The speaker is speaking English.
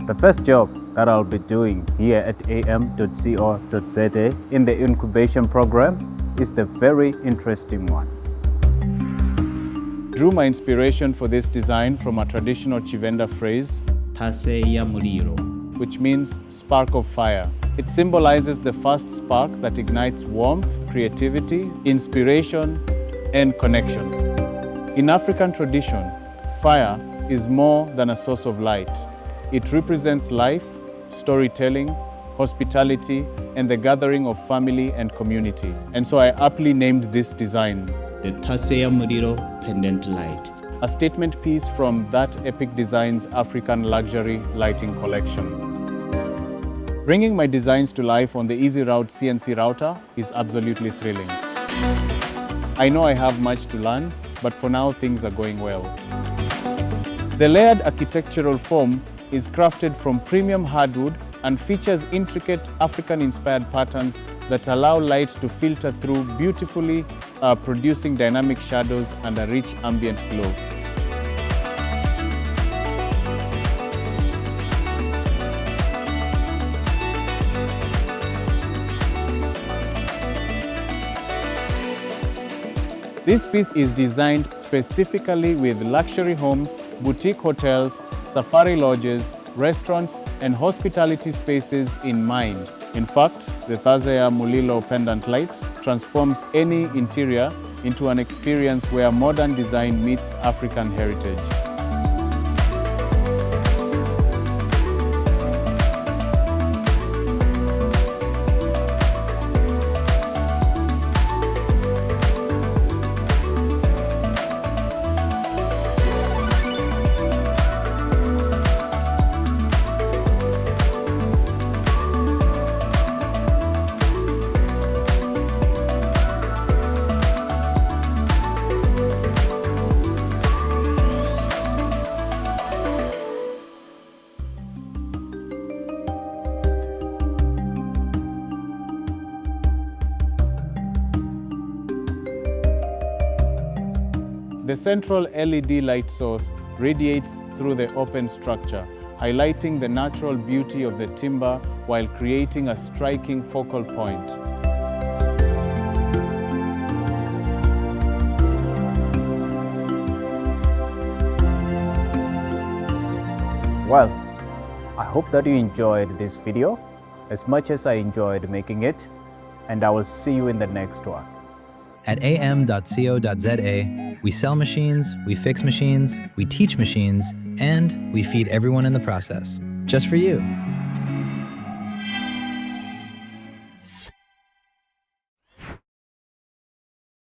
The first job that I'll be doing here at AM.CO.za in the incubation program is the very interesting one. Drew my inspiration for this design from a traditional Chivenda phrase, Taseya Muliro, which means spark of fire. It symbolizes the first spark that ignites warmth, creativity, inspiration, and connection. In African tradition, fire is more than a source of light. It represents life, storytelling, hospitality, and the gathering of family and community. And so I aptly named this design the Taseya Muliro pendant light, a statement piece from that Epic Designs African luxury lighting collection. Bringing my designs to life on the Easy Route CNC router is absolutely thrilling. I know I have much to learn, but for now things are going well. The layered architectural form is crafted from premium hardwood and features intricate African-inspired patterns that allow light to filter through beautifully, producing dynamic shadows and a rich ambient glow. This piece is designed specifically with luxury homes, boutique hotels, safari lodges, restaurants, and hospitality spaces in mind. In fact, the Taseya Mulilo pendant light transforms any interior into an experience where modern design meets African heritage. The central LED light source radiates through the open structure, highlighting the natural beauty of the timber while creating a striking focal point. Well, I hope that you enjoyed this video as much as I enjoyed making it, and I will see you in the next one. At AM.CO.za, we sell machines, we fix machines, we teach machines, and we feed everyone in the process. Just for you.